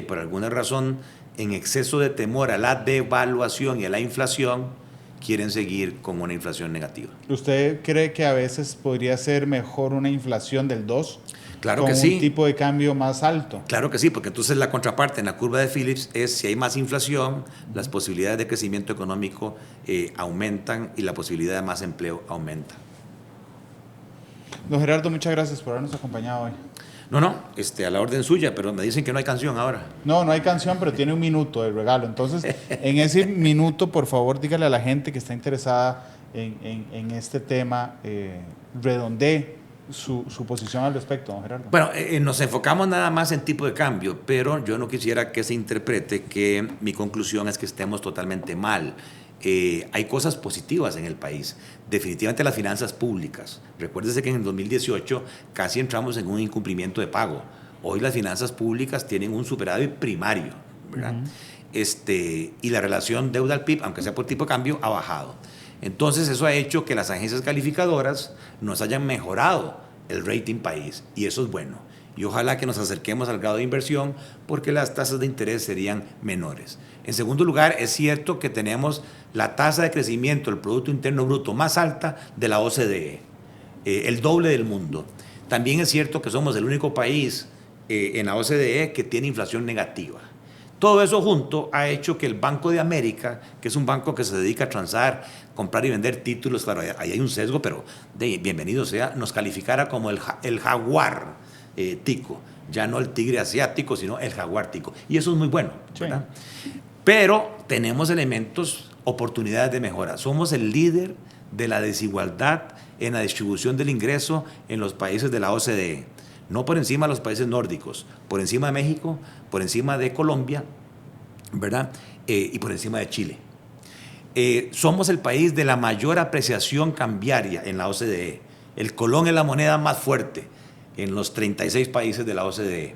por alguna razón, en exceso de temor a la devaluación y a la inflación, quieren seguir con una inflación negativa. ¿Usted cree que a veces podría ser mejor una inflación del 2? Claro con que sí. Un tipo de cambio más alto. Claro que sí, porque entonces la contraparte en la curva de Phillips es si hay más inflación, las posibilidades de crecimiento económico aumentan y la posibilidad de más empleo aumenta. Don Gerardo, muchas gracias por habernos acompañado hoy. No, a la orden suya, pero me dicen que no hay canción ahora. No hay canción, pero tiene un minuto de regalo. Entonces, en ese minuto, por favor, dígale a la gente que está interesada en este tema, redondee su posición al respecto, don Gerardo. Bueno, nos enfocamos nada más en tipo de cambio, pero yo no quisiera que se interprete que mi conclusión es que estemos totalmente mal. Hay cosas positivas en el país, definitivamente las finanzas públicas. Recuérdese que en el 2018 casi entramos en un incumplimiento de pago. Hoy las finanzas públicas tienen un superávit primario, ¿verdad? Y la relación deuda al PIB, aunque sea por tipo de cambio, ha bajado. Entonces eso ha hecho que las agencias calificadoras nos hayan mejorado el rating país, y eso es bueno. Y ojalá que nos acerquemos al grado de inversión porque las tasas de interés serían menores. En segundo lugar, es cierto que tenemos la tasa de crecimiento del Producto Interno Bruto más alta de la OCDE, el doble del mundo. También es cierto que somos el único país en la OCDE que tiene inflación negativa. Todo eso junto ha hecho que el Banco de América, que es un banco que se dedica a transar, comprar y vender títulos, claro, ahí hay un sesgo, pero bienvenido sea, nos calificara como el jaguar tico, ya no el tigre asiático, sino el jaguar tico. Y eso es muy bueno, ¿verdad? Sí. Pero tenemos elementos, oportunidades de mejora. Somos el líder de la desigualdad en la distribución del ingreso en los países de la OCDE. No por encima de los países nórdicos, por encima de México, por encima de Colombia, ¿verdad? Y por encima de Chile. Somos el país de la mayor apreciación cambiaria en la OCDE. El colón es la moneda más fuerte en los 36 países de la OCDE.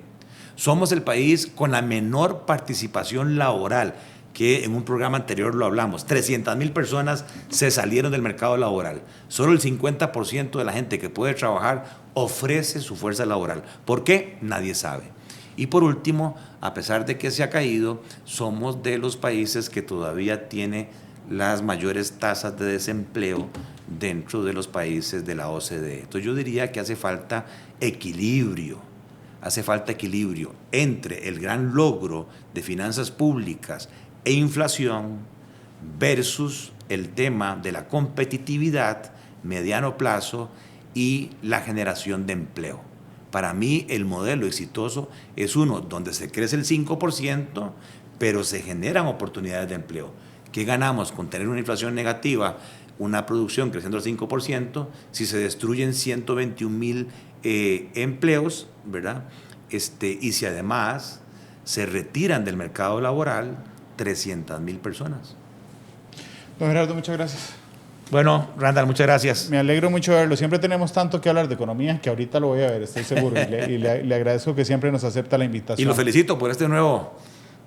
Somos el país con la menor participación laboral, que en un programa anterior lo hablamos. 300,000 personas se salieron del mercado laboral. Solo el 50% de la gente que puede trabajar ofrece su fuerza laboral. ¿Por qué? Nadie sabe. Y por último, a pesar de que se ha caído, somos de los países que todavía tiene las mayores tasas de desempleo dentro de los países de la OCDE. Entonces yo diría que hace falta equilibrio hace falta equilibrio entre el gran logro de finanzas públicas e inflación versus el tema de la competitividad, mediano plazo y la generación de empleo. Para mí el modelo exitoso es uno donde se crece el 5%, pero se generan oportunidades de empleo. ¿Qué ganamos con tener una inflación negativa, una producción creciendo al 5%, si se destruyen 121,000 empleos, ¿verdad? Y si además se retiran del mercado laboral 300,000 personas? Don Gerardo, muchas gracias. Bueno, Randall, muchas gracias. Me alegro mucho de verlo. Siempre tenemos tanto que hablar de economía que ahorita lo voy a ver, estoy seguro. Y le agradezco que siempre nos acepta la invitación. Y lo felicito por esta nueva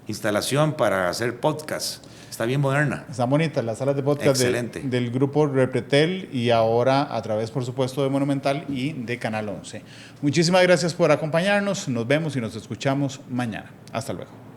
instalación para hacer podcast. Está bien moderna. Están bonitas las salas de podcast del grupo Repretel y ahora a través, por supuesto, de Monumental y de Canal 11. Muchísimas gracias por acompañarnos. Nos vemos y nos escuchamos mañana. Hasta luego.